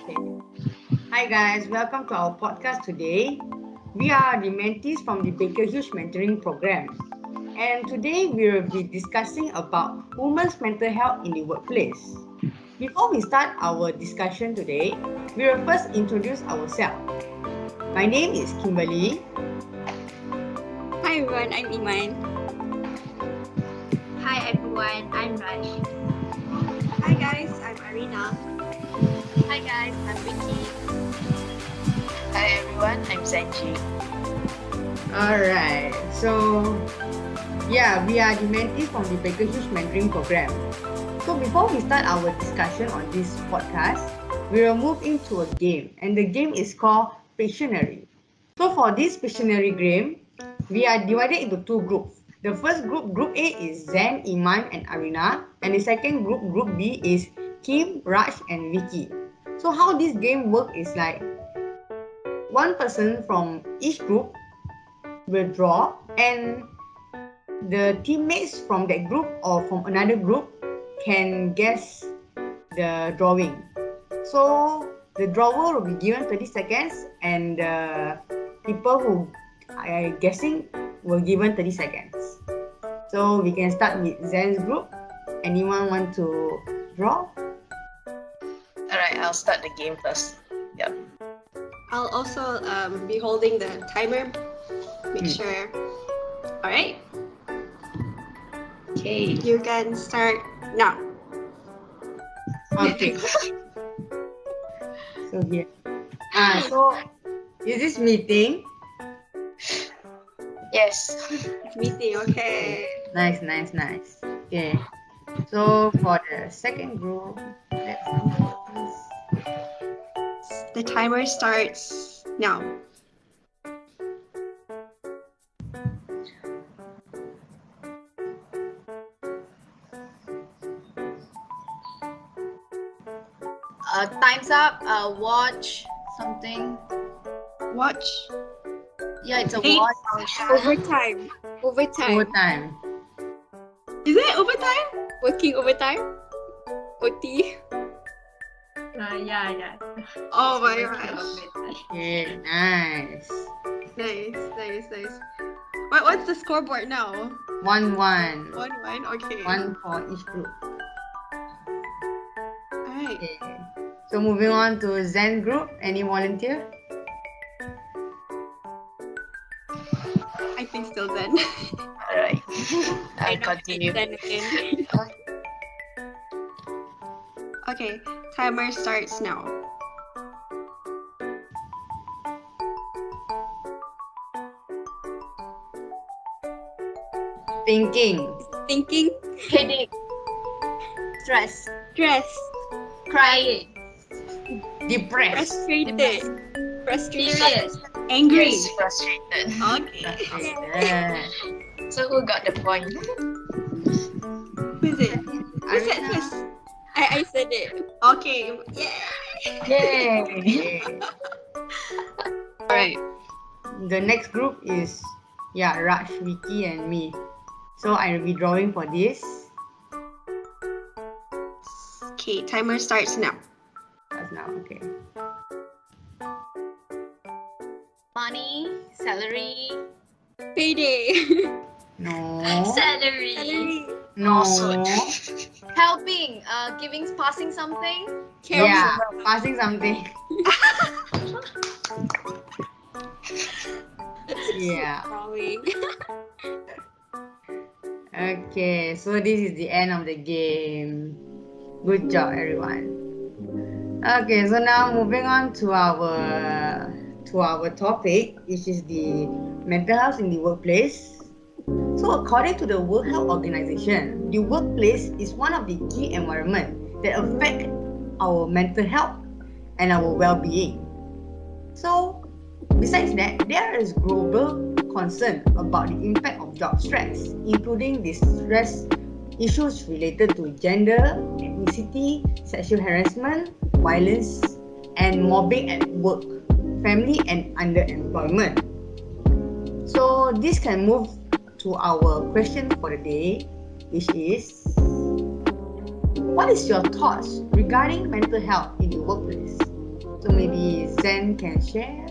Okay. Hi guys, welcome to our podcast today. We are the mentees from the Baker Hughes mentoring program. And today we will be discussing about women's mental health in the workplace. Before we start our discussion today, we will first introduce ourselves. My name is Kimberly. Hi everyone, I'm Iman. Hi everyone, I'm Raj. Hi guys, I'm Arina. Hi guys, I'm Vicky. Hi everyone, I'm Sanji. Alright, so we are the mentees from the Baker Hughes mentoring program. So before we start our discussion on this podcast, we will move into a game, and the game is called Pictionary. So for this Pictionary game, we are divided into two groups. The first group, Group A, is Zen, Iman, and Arina, and the second group, Group B, is Kim, Raj, and Vicky. So how this game works is like one person from each group will draw, and the teammates from that group or from another group can guess the drawing. So the drawer will be given 30 seconds, and the people who are guessing will given 30 seconds. So we can start with Zen's group. Anyone want to draw? Alright, I'll start the game first. Yep. I'll also be holding the timer. Make sure. Alright, Okay. you can start now. Okay. So here. So is this meeting? Yes. Meeting, okay. Nice. Okay. So for the second group, let's see. The timer starts now. Time's up. Watch something. Watch. Yeah, it's a Eight. watch. Overtime. Overtime. Is it overtime? Working overtime? OT? Yeah. Oh my gosh. Okay, nice. Nice. What's the scoreboard now? 1-1. 1-1? Okay. One for each group. Alright. Okay. So moving on to Zen group. Any volunteer? I think still then. Alright. I'll continue. Then again. Okay, timer starts now. Thinking. Thinking, Headache. Stress. stress, Crying. Depressed. frustrated, Furious. angry. Yes, frustrated. Okay. Yeah. So who got the point? Who is it? Who said Arina. first? I said it. Okay. Yeah. Yay. Alright. The next group is Raj, Vicky, and me. So I will be drawing for this. Okay, timer starts now. That's now, okay. Money. Salary. Payday. No. Salary. No. Helping. Giving. Passing something. Yeah, passing something. Yeah. Drawing. Okay, so this is the end of the game. Good job, everyone. Okay, so now moving on to our topic, which is the mental health in the workplace. So according to the World Health Organization, the workplace is one of the key environments that affect our mental health and our well-being. So besides that, there is global concern about the impact of job stress, including the stress issues related to gender, ethnicity, sexual harassment, violence, and mobbing at work, family, and underemployment. So this can move to our question for the day, which is, what is your thoughts regarding mental health in the workplace? So maybe Zen can share.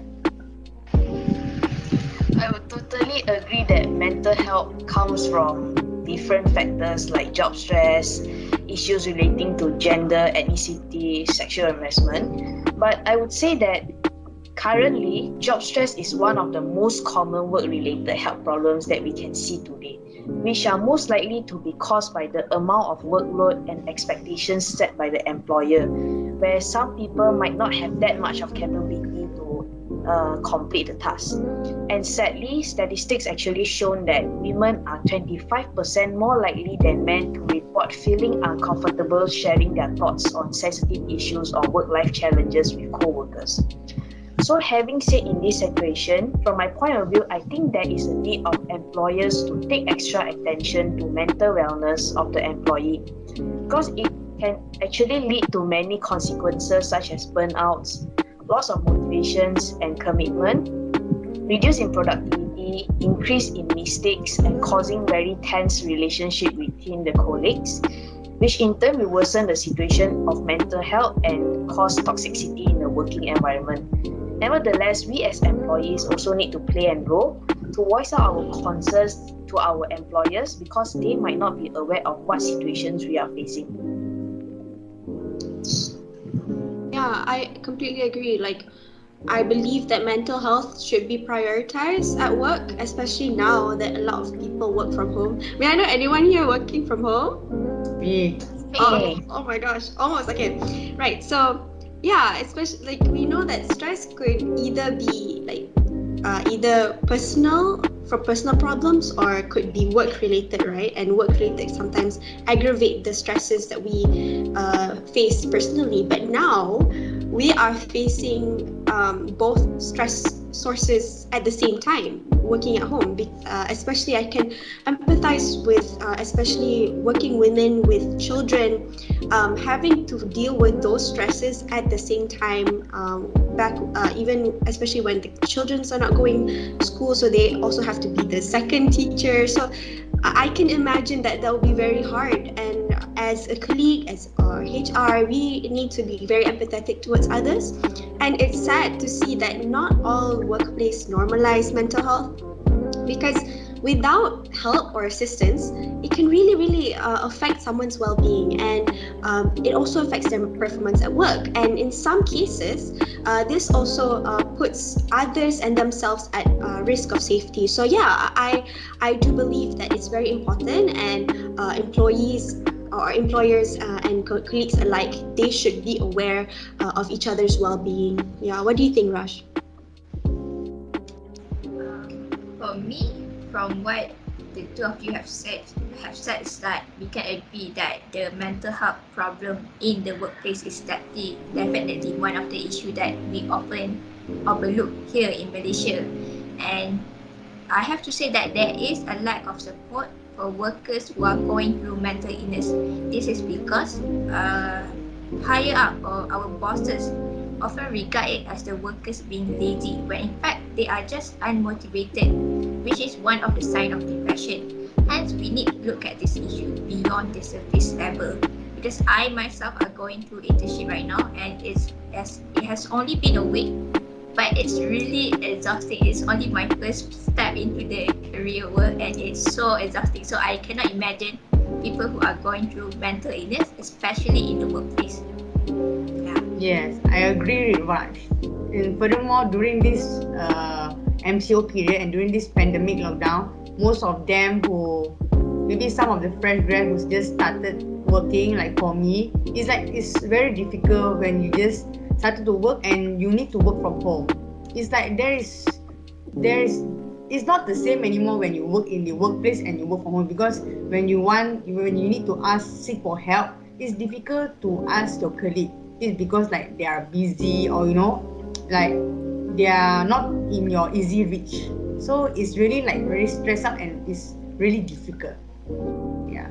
I would totally agree that mental health comes from different factors like job stress, issues relating to gender, ethnicity, sexual harassment. But I would say that currently, job stress is one of the most common work-related health problems that we can see today, which are most likely to be caused by the amount of workload and expectations set by the employer, where some people might not have that much of capability to complete the task. And sadly, statistics actually shown that women are 25% more likely than men to report feeling uncomfortable sharing their thoughts on sensitive issues or work-life challenges with co-workers. So having said in this situation, from my point of view, I think there is a need of employers to take extra attention to mental wellness of the employee, because it can actually lead to many consequences such as burnouts, loss of motivations and commitment, reduce in productivity, increase in mistakes, and causing very tense relationship within the colleagues, which in turn will worsen the situation of mental health and cause toxicity in the working environment. Nevertheless, we as employees also need to play a role to voice out our concerns to our employers, because they might not be aware of what situations we are facing. Yeah, I completely agree. Like, I believe that mental health should be prioritized at work, especially now that a lot of people work from home. May I know anyone here working from home? Me. Oh my gosh, almost. Okay, right. So yeah, especially like we know that stress could either be like either personal for personal problems, or could be work related, right? And work related sometimes aggravate the stresses that we face personally. But now we are facing both stress sources at the same time working at home. Especially I can empathize with especially working women with children, having to deal with those stresses at the same time, back even especially when the children are not going to school, so they also have to be the second teacher. So I can imagine that will be very hard. And as a colleague, as HR, we need to be very empathetic towards others. And it's sad to see that not all workplace normalize mental health, because without help or assistance, it can really affect someone's well-being, and it also affects their performance at work. And in some cases, this also puts others and themselves at risk of safety. So yeah, I do believe that it's very important, and employees or employers and colleagues alike, they should be aware of each other's well-being. Yeah, what do you think, Raj? For me, from what the two of you have said is that we can agree that the mental health problem in the workplace is definitely one of the issues that we often overlook here in Malaysia. And I have to say that there is a lack of support for workers who are going through mental illness. This is because higher up, or our bosses, often regard it as the workers being lazy, when in fact they are just unmotivated, which is one of the signs of depression. Hence, we need to look at this issue beyond the surface level. Because I myself are going through internship right now, and it has only been a week, but it's really exhausting. It's only my first step into the career world, and it's so exhausting. So I cannot imagine people who are going through mental illness, especially in the workplace. Yes, I agree with Raj. And furthermore, during this MCO period and during this pandemic lockdown, most of them who, maybe some of the fresh grads who just started working, like for me, it's very difficult when you just started to work and you need to work from home. It's like it's not the same anymore when you work in the workplace and you work from home, because when you need to seek for help, it's difficult to ask your colleague. It's because like they are busy, or like they are not in your easy reach. So it's really like very stressed out, and it's really difficult. Yeah.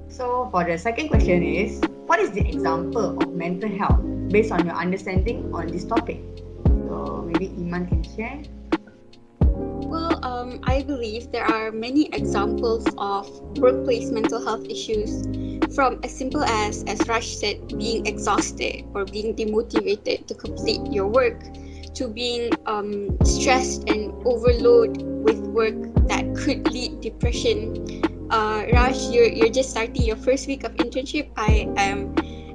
So for the second question is, what is the example of mental health based on your understanding on this topic? So maybe Iman can share. Well, I believe there are many examples of workplace mental health issues, from as simple as Raj said, being exhausted or being demotivated to complete your work, to being stressed and overload with work that could lead depression. Raj, you're just starting your first week of internship. I am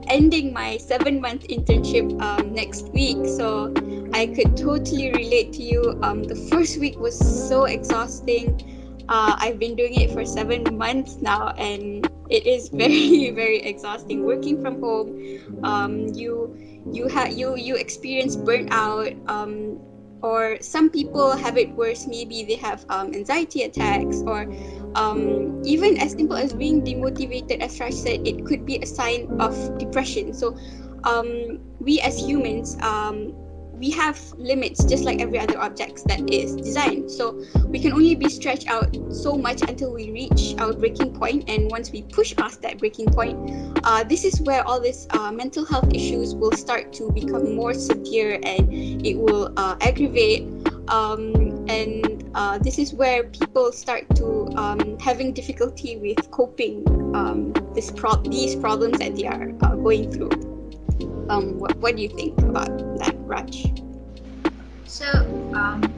ending my 7-month internship next week, so I could totally relate to you. The first week was so exhausting. I've been doing it for 7 months now, and it is very very exhausting. Working from home, you experience burnout. Or some people have it worse. Maybe they have anxiety attacks, or even as simple as being demotivated. As Raj said, it could be a sign of depression. So we as humans, we have limits just like every other object that is designed. So we can only be stretched out so much until we reach our breaking point. And once we push past that breaking point, this is where all these mental health issues will start to become more severe, and it will aggravate. And this is where people start to having difficulty with coping these problems that they are going through. What do you think about that, Raj? So,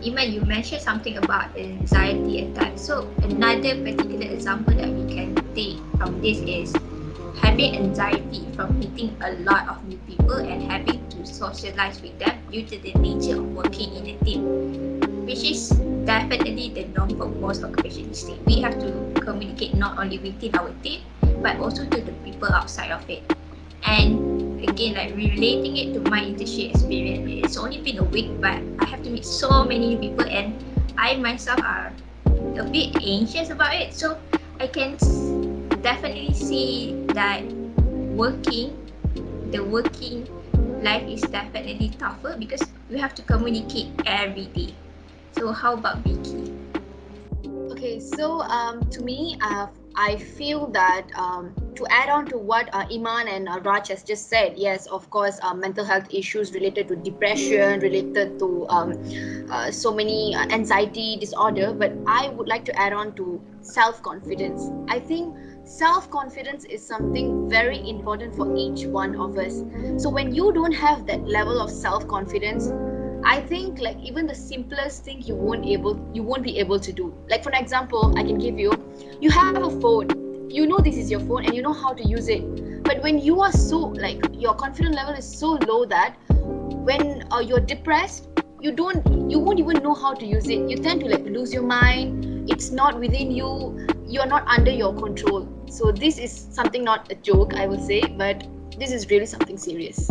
Iman, you mentioned something about anxiety attack. So, another particular example that we can take from this is having anxiety from meeting a lot of new people and having to socialize with them due to the nature of working in a team, which is definitely the norm for most occupations. We have to communicate not only within our team, but also to the people outside of it. And again, like relating it to my internship experience, it's only been a week, but I have to meet so many people, and I myself are a bit anxious about it. So I can definitely see that the working life is definitely tougher because we have to communicate every day. So how about Vicky? Okay, so to me, I feel that to add on to what Iman and Raj has just said, yes, of course, mental health issues related to depression, related to so many anxiety disorder, but I would like to add on to self-confidence. I think self-confidence is something very important for each one of us. So when you don't have that level of self-confidence, I think like even the simplest thing you won't be able to do. Like for example, I can give you have a phone. You know this is your phone and you know how to use it. But when you are so like your confidence level is so low that when you're depressed, you won't even know how to use it. You tend to like lose your mind. It's not within you. You're not under your control. So this is something not a joke, I would say, but this is really something serious.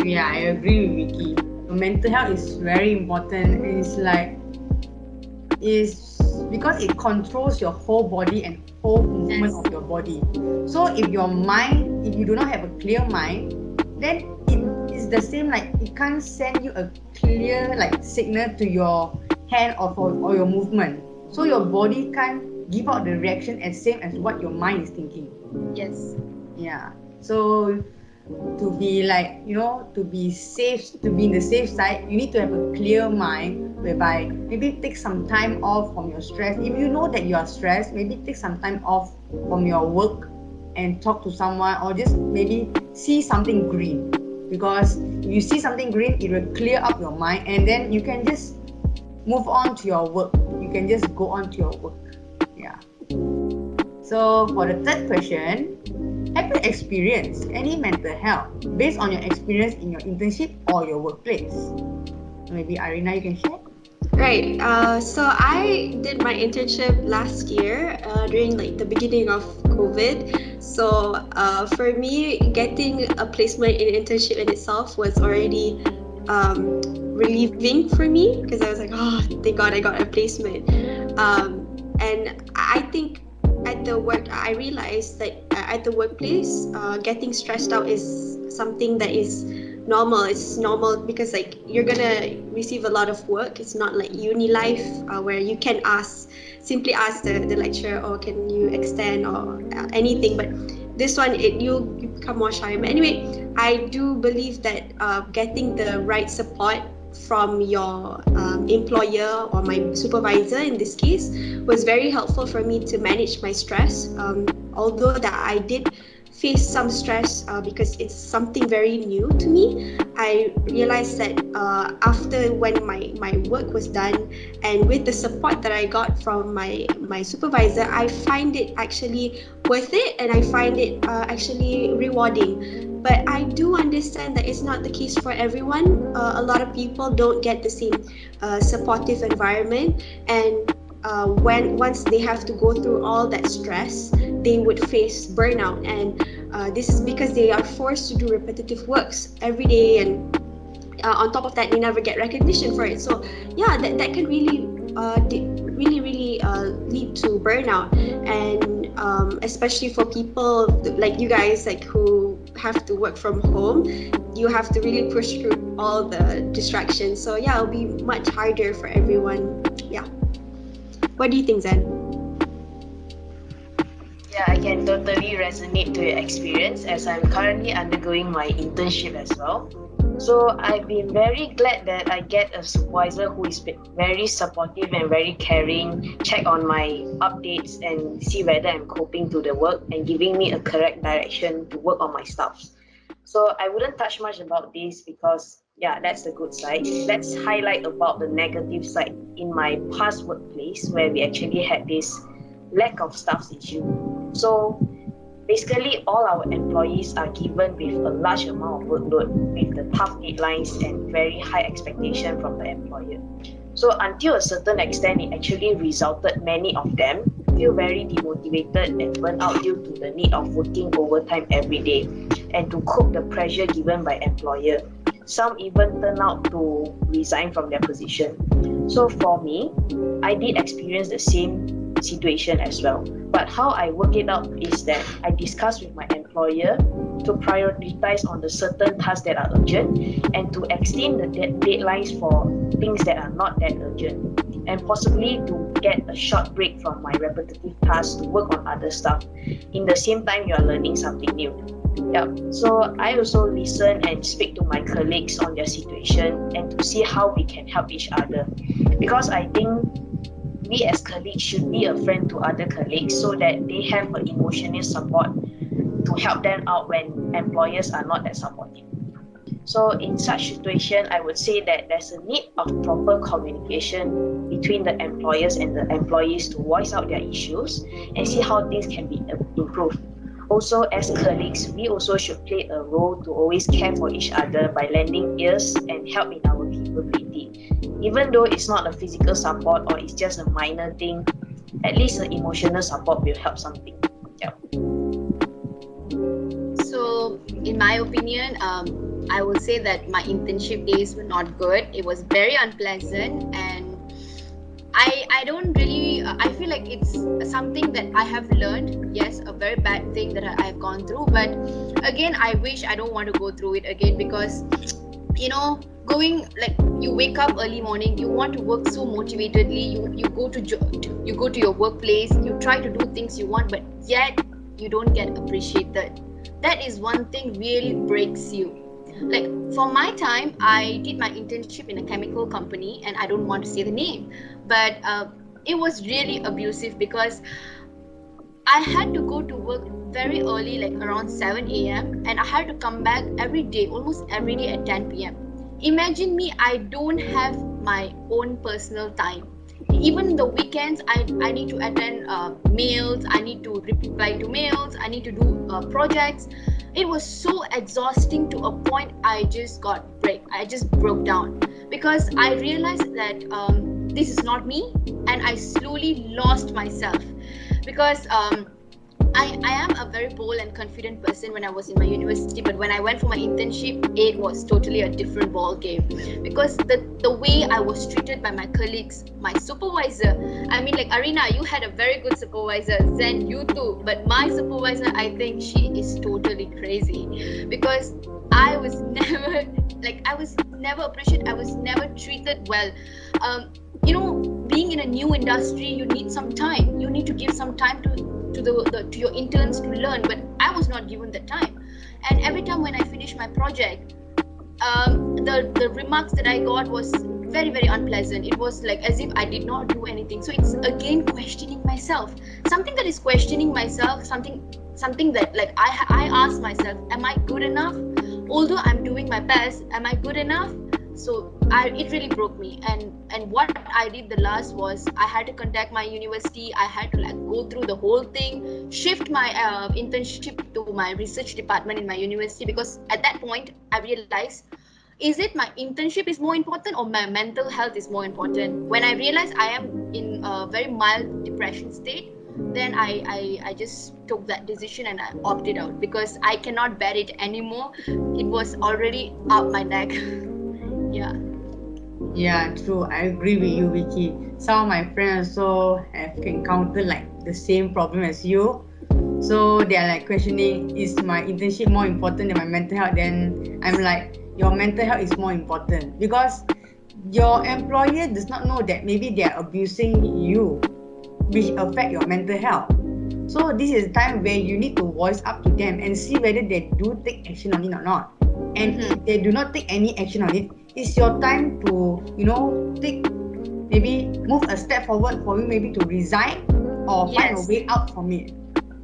Yeah, I agree with Vicky. Mental health is very important. It's because it controls your whole body and whole movement of your body. So if you do not have a clear mind, then it is the same like it can't send you a clear like signal to your hand or your movement. So your body can't give out the reaction as same as what your mind is thinking. Yes. Yeah. So to be like, to be safe, to be in the safe side, you need to have a clear mind whereby maybe take some time off from your stress. If you know that you are stressed, maybe take some time off from your work and talk to someone, or just maybe see something green, because if you see something green, it will clear up your mind, and then you can just move on to your work. You can just go on to your work. Yeah. So for the third question, have you experienced any mental health based on your experience in your internship or your workplace? Maybe Arina, you can share? Right. So I did my internship last year during like the beginning of COVID. So for me, getting a placement in internship in itself was already relieving for me, because I was like, oh, thank God I got a placement. And I think I realized that at the workplace, getting stressed out is something that is normal. It's normal because like you're gonna receive a lot of work. It's not like uni life where you can simply ask the lecturer, or can you extend or anything. But this one, you become more shy. But anyway, I do believe that getting the right support from your employer or my supervisor in this case was very helpful for me to manage my stress. although that I did face some stress because it's something very new to me, I realized that after when my work was done and with the support that I got from my supervisor, I find it actually worth it, and I find it actually rewarding. But I do understand that it's not the case for everyone. A lot of people don't get the same supportive environment, and when once they have to go through all that stress, they would face burnout, and this is because they are forced to do repetitive works every day, and on top of that, they never get recognition for it. So yeah, that can really lead to burnout, and especially for people like you guys, like who have to work from home, you have to really push through all the distractions. So yeah, it'll be much harder for everyone. Yeah. What do you think, Zen? Yeah, I can totally resonate to your experience as I'm currently undergoing my internship as well. So I've been very glad that I get a supervisor who is very supportive and very caring, check on my updates and see whether I'm coping to the work and giving me a correct direction to work on my stuff. So I wouldn't touch much about this because yeah, that's the good side. Let's highlight about the negative side in my past workplace where we actually had this lack of staff issue. So basically all our employees are given with a large amount of workload with the tough deadlines and very high expectation from the employer. So until a certain extent, it actually resulted many of them feel very demotivated and burnt out due to the need of working overtime every day and to cope the pressure given by employer. Some even turn out to resign from their position. So for me, I did experience the same situation as well. But how I work it out is that I discuss with my employer to prioritize on the certain tasks that are urgent and to extend the deadlines for things that are not that urgent, and possibly to get a short break from my repetitive tasks to work on other stuff. In the same time, you are learning something new. Yeah. So I also listen and speak to my colleagues on their situation and to see how we can help each other. Because I think we as colleagues should be a friend to other colleagues so that they have an emotional support to help them out when employers are not that supportive. So in such situation, I would say that there's a need of proper communication between the employers and the employees to voice out their issues and see how things can be improved. Also, as colleagues, we also should play a role to always care for each other by lending ears and help in our capability. Even though it's not a physical support or it's just a minor thing, at least the emotional support will help something. Yeah. So, in my opinion, I will say that my internship days were not good. It was very unpleasant, and I don't really, I feel like it's something that I have learned. Yes, a very bad thing that I have gone through, but again, I wish I don't want to go through it again because, you know, going like you wake up early morning, you want to work so motivatedly, you go to your workplace, you try to do things you want, but yet you don't get appreciated. That is one thing really breaks you. Like for my time, I did my internship in a chemical company, and I don't want to say the name, but it was really abusive because I had to go to work very early, like around 7 a.m. and I had to come back every day, almost every day at 10 p.m. Imagine me, I don't have my own personal time. Even the weekends, I need to attend mails, I need to reply to mails, I need to do projects. It was so exhausting to a point I just broke down because I realized that this is not me, and I slowly lost myself because I am a very bold and confident person when I was in my university, but when I went for my internship, it was totally a different ball game because the way I was treated by my colleagues, my supervisor. I mean, like Arina, you had a very good supervisor, Zen, you too, but my supervisor, I think she is totally crazy because I was never appreciated. I was never treated well. You know, being in a new industry, you need some time. You need to give some time to your interns to learn, but I was not given the time. And every time when I finished my project, the remarks that I got was very, very unpleasant. It was like as if I did not do anything. So it's again questioning myself. Something that is questioning myself, something that like I ask myself, am I good enough? Although I'm doing my best, am I good enough? So it really broke me. And what I did the last was I had to contact my university. I had to like go through the whole thing, shift my internship to my research department in my university, because at that point I realized, is it my internship is more important or my mental health is more important? When I realized I am in a very mild depression state, then I just took that decision and I opted out because I cannot bear it anymore. It was already up my neck. Yeah. Yeah, true. I agree with you, Vicky. Some of my friends also have encountered like the same problem as you. So they are like questioning, is my internship more important than my mental health? Then I'm like, your mental health is more important because your employer does not know that maybe they are abusing you, which affect your mental health. So this is a time where you need to voice up to them and see whether they do take action on it or not. And if they do not take any action on it, it's your time to, take, maybe move a step forward for you, maybe to resign or find a Yes. way out from it.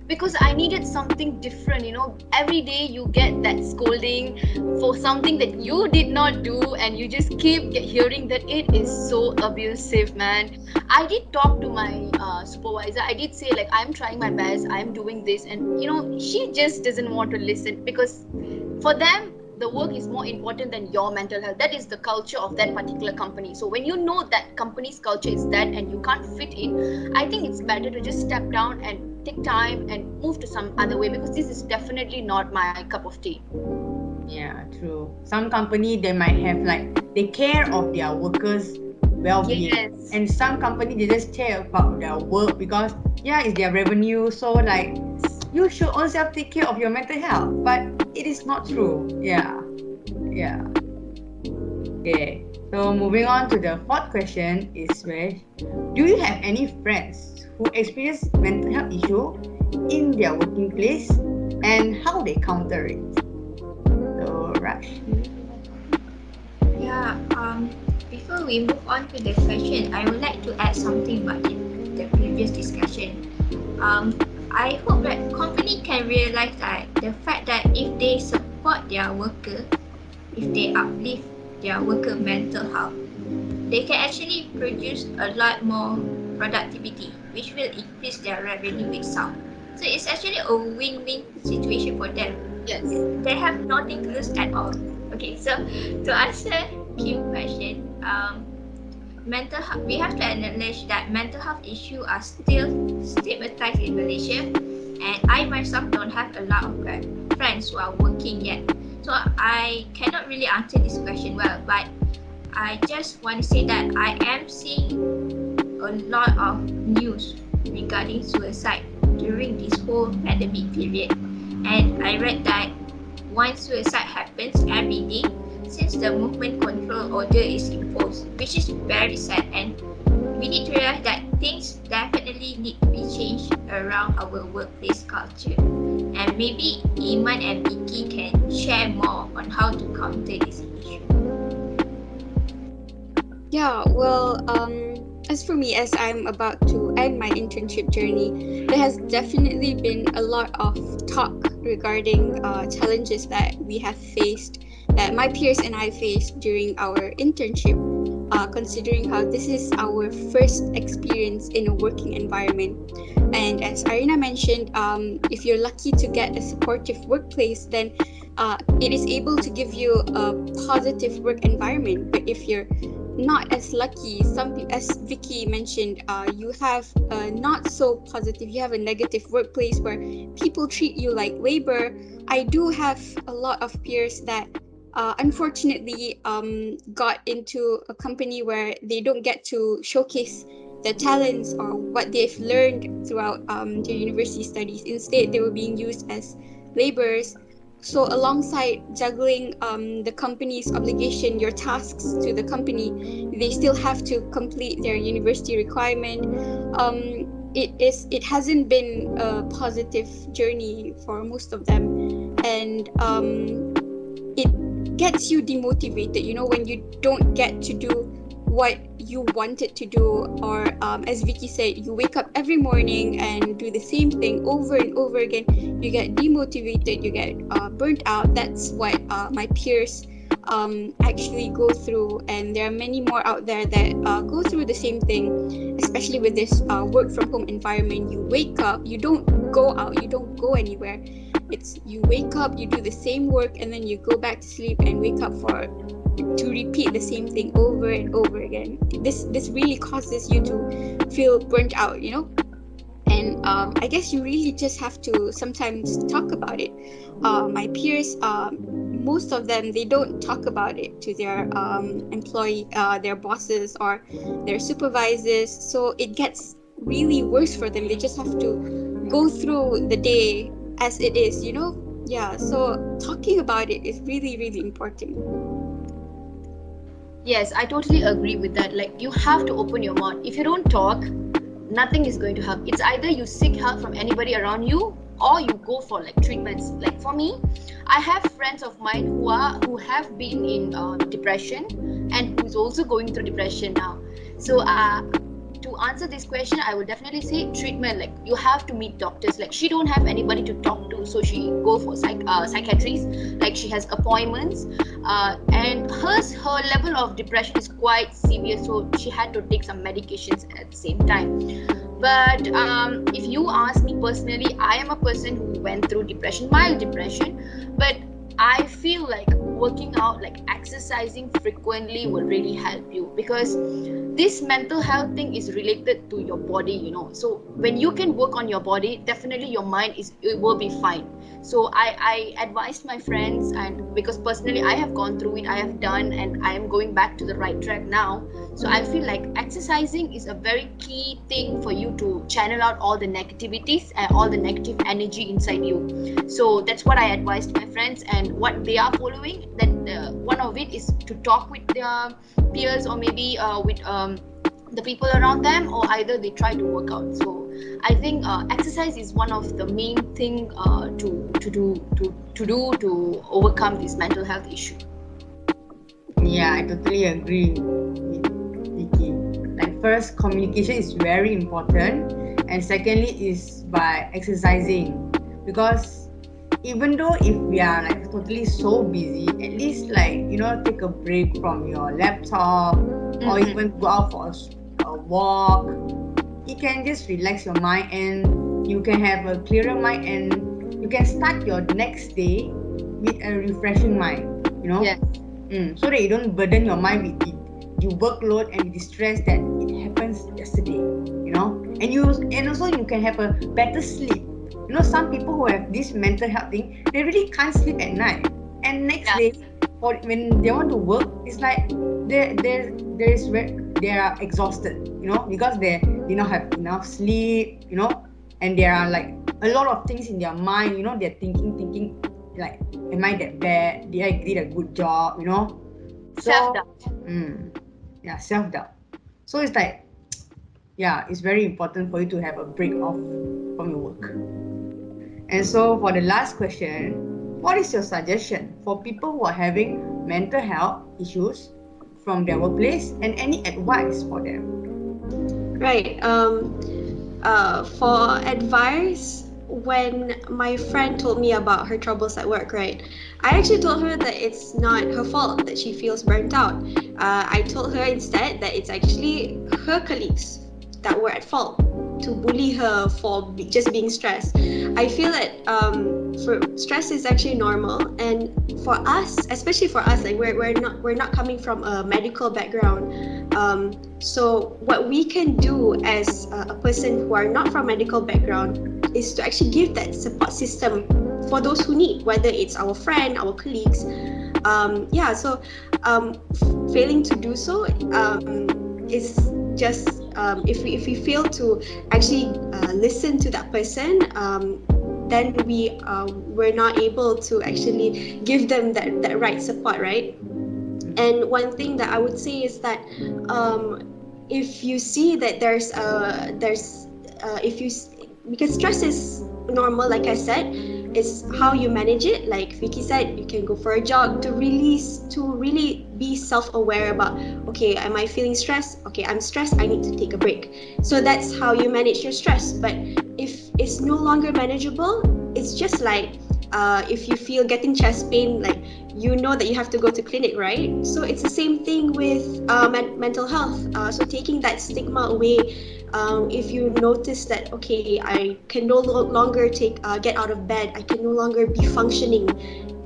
Because I needed something different. Every day you get that scolding for something that you did not do, and you just keep hearing that it is so abusive, man. I did talk to my supervisor. I did say like, I'm trying my best, I'm doing this, and she just doesn't want to listen, because for them the work is more important than your mental health. That is the culture of that particular company. So when you know that company's culture is that and you can't fit in, I think it's better to just step down and take time and move to some other way, because this is definitely not my cup of tea. Yeah, true. Some company, they might have like, they care of their workers well-being. Yes. And some company, they just care about their work because it's their revenue. So like, you should also take care of your mental health, but it is not true. Yeah. Okay, so moving on to the fourth question is where, do you have any friends who experience mental health issue in their working place and how they counter it? So Raj. Yeah, before we move on to the question, I would like to add something about the previous discussion. I hope that company can realize that the fact that if they support their worker, if they uplift their worker mental health, they can actually produce a lot more productivity, which will increase their revenue itself. So it's actually a win-win situation for them. Yes. They have nothing to lose at all. Okay, so to answer Kim's question, mental health, we have to acknowledge that mental health issues are still stigmatized in Malaysia, and I myself don't have a lot of friends who are working yet. So I cannot really answer this question well, but I just want to say that I am seeing a lot of news regarding suicide during this whole pandemic period. And I read that one suicide happens every day since the movement control order is imposed, which is very sad, and we need to realize that things definitely need to be changed around our workplace culture. And maybe Iman and Vicky can share more on how to counter this issue. Yeah, well, as for me, as I'm about to end my internship journey, there has definitely been a lot of talk regarding challenges that we have faced, that my peers and I faced during our internship, considering how this is our first experience in a working environment. And as Arina mentioned, if you're lucky to get a supportive workplace, then it is able to give you a positive work environment. But if you're not as lucky, as Vicky mentioned, you have not so positive, you have a negative workplace where people treat you like labor. I do have a lot of peers that unfortunately got into a company where they don't get to showcase their talents or what they've learned throughout their university studies. Instead, they were being used as laborers. So alongside juggling the company's obligation, your tasks to the company, they still have to complete their university requirement. It hasn't been a positive journey for most of them, and it gets you demotivated. When you don't get to do what you wanted to do, or as Vicky said, you wake up every morning and do the same thing over and over again, you get demotivated, you get burnt out. That's what my peers actually go through, and there are many more out there that go through the same thing, especially with this work from home environment. You wake up, you don't go out, you don't go anywhere. It's you wake up, you do the same work, and then you go back to sleep and wake up to repeat the same thing over and over again. This really causes you to feel burnt out, you know. And I guess you really just have to sometimes talk about it. My peers, most of them, they don't talk about it to their their bosses or their supervisors. So it gets really worse for them. They just have to go through the day as it is, you know? Yeah, so talking about it is really, really important. Yes, I totally agree with that. Like, you have to open your mouth. If you don't talk, nothing is going to help. It's either you seek help from anybody around you, or you go for like treatments. Like for me, I have friends of mine who have been in depression, and who's also going through depression now. So to answer this question, I would definitely say treatment. Like, you have to meet doctors. Like, she don't have anybody to talk to, so she go for psychiatrists. Like, she has appointments, and her level of depression is quite severe, so she had to take some medications at the same time. But if you ask me personally, I am a person who went through depression, mild depression, but I feel like working out, like exercising frequently, will really help you, because this mental health thing is related to your body, you know. So when you can work on your body, definitely your mind it will be fine. So I advised my friends, and because personally I have gone through it, I have done, and I am going back to the right track now. So I feel like exercising is a very key thing for you to channel out all the negativities and all the negative energy inside you. So that's what I advised my friends, and what they are following, that one of it is to talk with their peers, or maybe with the people around them, or either they try to work out. So I think exercise is one of the main thing to do to overcome this mental health issue. Yeah, I totally agree with Vicky. Like, first, communication is very important, and secondly is by exercising, because even though if we are like totally so busy, at least, like, you know, take a break from your laptop, or even go out for a walk. It can just relax your mind, and you can have a clearer mind, and you can start your next day with a refreshing mind, you know. Yes. So that you don't burden your mind with the workload and the stress that it happens yesterday, you know. And also you can have a better sleep. You know, some people who have this mental health thing, they really can't sleep at night, and next day, or when they want to work, it's like they are exhausted, you know, because they don't have enough sleep, you know, and there are like a lot of things in their mind, you know. They're thinking like, am I that bad? Did I did a good job, you know? So, Self-doubt. Yeah, self-doubt. So it's like, yeah, it's very important for you to have a break off from your work. And so for the last question, what is your suggestion for people who are having mental health issues from their workplace, and any advice for them? Right. For advice, when my friend told me about her troubles at work, right, I actually told her that it's not her fault that she feels burnt out. I told her instead that it's actually her colleagues that were at fault to bully her for just being stressed. I feel that for stress is actually normal, and for us, especially for us, like we're not coming from a medical background. So what we can do as a person who are not from medical background is to actually give that support system for those who need, whether it's our friend, our colleagues. So failing to do so is just if we fail to actually listen to that person, then we're not able to actually give them that right support, right? And one thing that I would say is that if you see that because stress is normal, like I said, It's how you manage it. Like Vicky said, you can go for a jog to really be self-aware about, okay, am I feeling stressed? Okay, I'm stressed, I need to take a break. So that's how you manage your stress. But if it's no longer manageable, it's just like if you feel getting chest pain, like you know that you have to go to clinic, right? So it's the same thing with mental health. So taking that stigma away, if you notice that, okay, I can no longer get out of bed, I can no longer be functioning,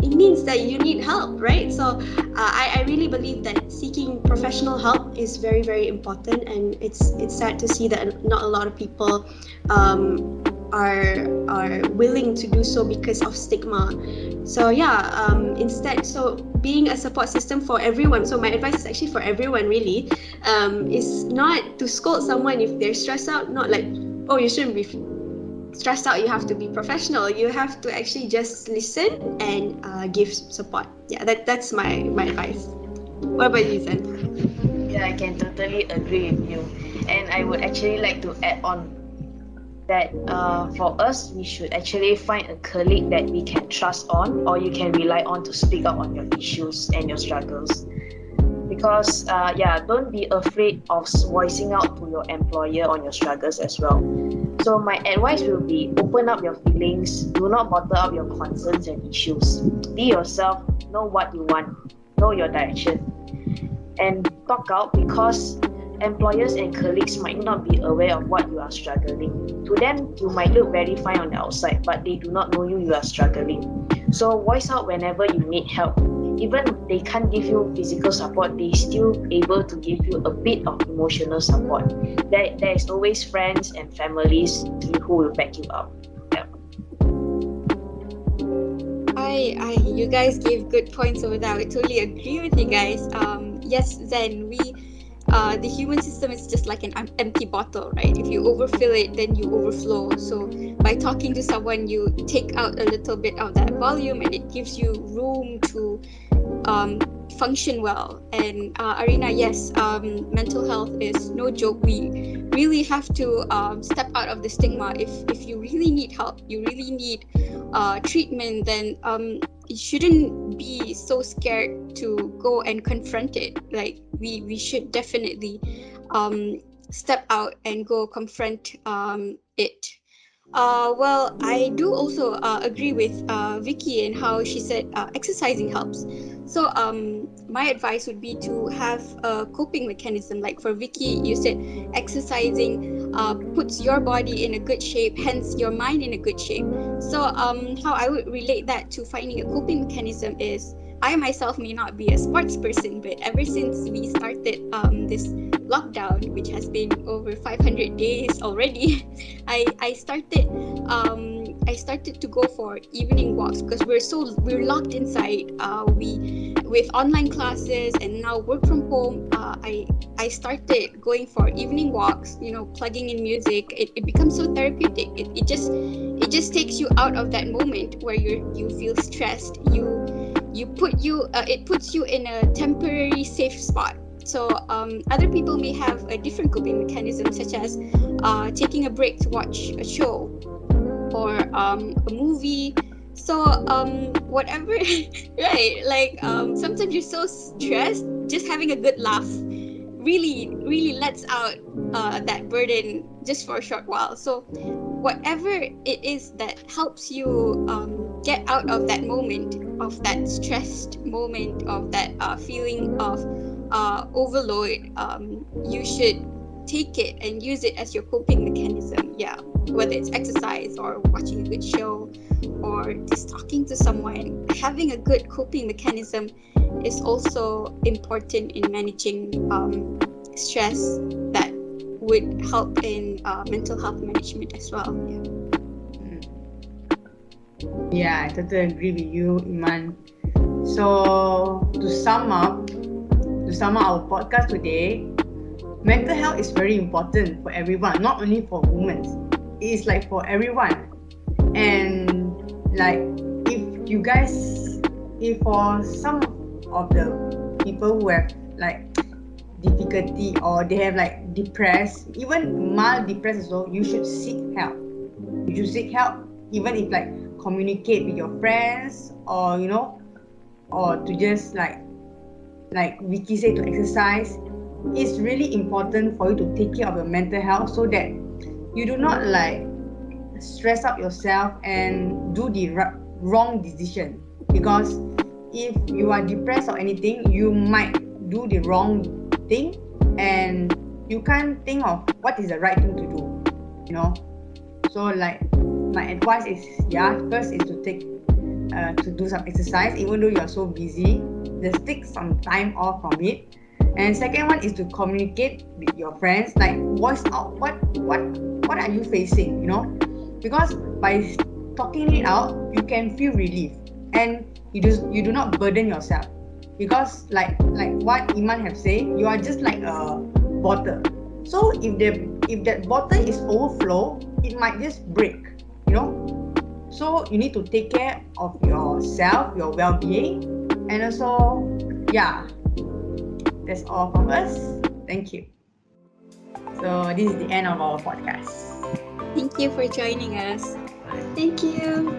it means that you need help, right? So I really believe that seeking professional help is very, very important, and it's sad to see that not a lot of people are willing to do so because of stigma. So yeah, instead, so being a support system for everyone. So my advice is actually for everyone, really, is not to scold someone if they're stressed out. Not like, oh, you shouldn't be stressed out, you have to be professional. You have to actually just listen and give support. Yeah, that's my advice. What about you, Zen? Yeah, I can totally agree with you. And I would actually like to add on that for us, we should actually find a colleague that we can trust on, or you can rely on to speak up on your issues and your struggles. Because don't be afraid of voicing out to your employer on your struggles as well. So my advice will be, open up your feelings, do not bottle up your concerns and issues. Be yourself, know what you want, know your direction, and talk out, because employers and colleagues might not be aware of what you are struggling. To them, you might look very fine on the outside, but they do not know you are struggling. So voice out whenever you need help. Even they can't give you physical support, they still able to give you a bit of emotional support. There is always friends and families who will back you up. Yeah. You guys gave good points over there. I totally agree with you guys. Yes, Zen, the human system is just like an empty bottle, right? If you overfill it, then you overflow. So by talking to someone, you take out a little bit of that volume, and it gives you room to function well. And Arena, yes, mental health is no joke. We really have to step out of the stigma. If you really need help, you really need treatment, then you shouldn't be so scared to go and confront it. Like we should definitely step out and go confront it. Well, I do also agree with Vicky and how she said exercising helps. So my advice would be to have a coping mechanism. Like for Vicky, you said exercising puts your body in a good shape, hence your mind in a good shape. So how I would relate that to finding a coping mechanism is, I myself may not be a sports person, but ever since we started this lockdown, which has been over 500 days already, I started to go for evening walks, because we're locked inside. We with online classes and now work from home. I started going for evening walks. Plugging in music. It becomes so therapeutic. It just takes you out of that moment where you feel stressed. It puts you in a temporary safe spot. So other people may have a different coping mechanism, such as taking a break to watch a show or a movie. So whatever, right? Like sometimes you're so stressed, just having a good laugh really lets out that burden just for a short while. So whatever it is that helps you get out of that moment, of that stressed moment, of that feeling of overload, you should take it and use it as your coping mechanism. Yeah, whether it's exercise or watching a good show or just talking to someone, having a good coping mechanism is also important in managing stress that would help in mental health management as well. Yeah, I totally agree with you, Iman. So to sum up our podcast today, mental health is very important for everyone, not only for women. It is like for everyone. And like if for some of the people who have like difficulty, or they have like depressed, even mild depressed as well, you should seek help. Even if like communicate with your friends, or or to just like Vicky said, to exercise. It's really important for you to take care of your mental health so that you do not like stress up yourself and do the wrong decision. Because if you are depressed or anything, you might do the wrong thing and you can't think of what is the right thing to do. So like my advice is, first is to do some exercise. Even though you are so busy, just take some time off from it. And second one is to communicate with your friends, like voice out what are you facing, because by talking it out, you can feel relief, and you do not burden yourself. Because like what Iman have said, you are just like a bottle. So if that bottle is overflow, it might just break. So you need to take care of yourself, your well-being, and also that's all from us. Thank you. So this is the end of our podcast. Thank you for joining us. Thank you.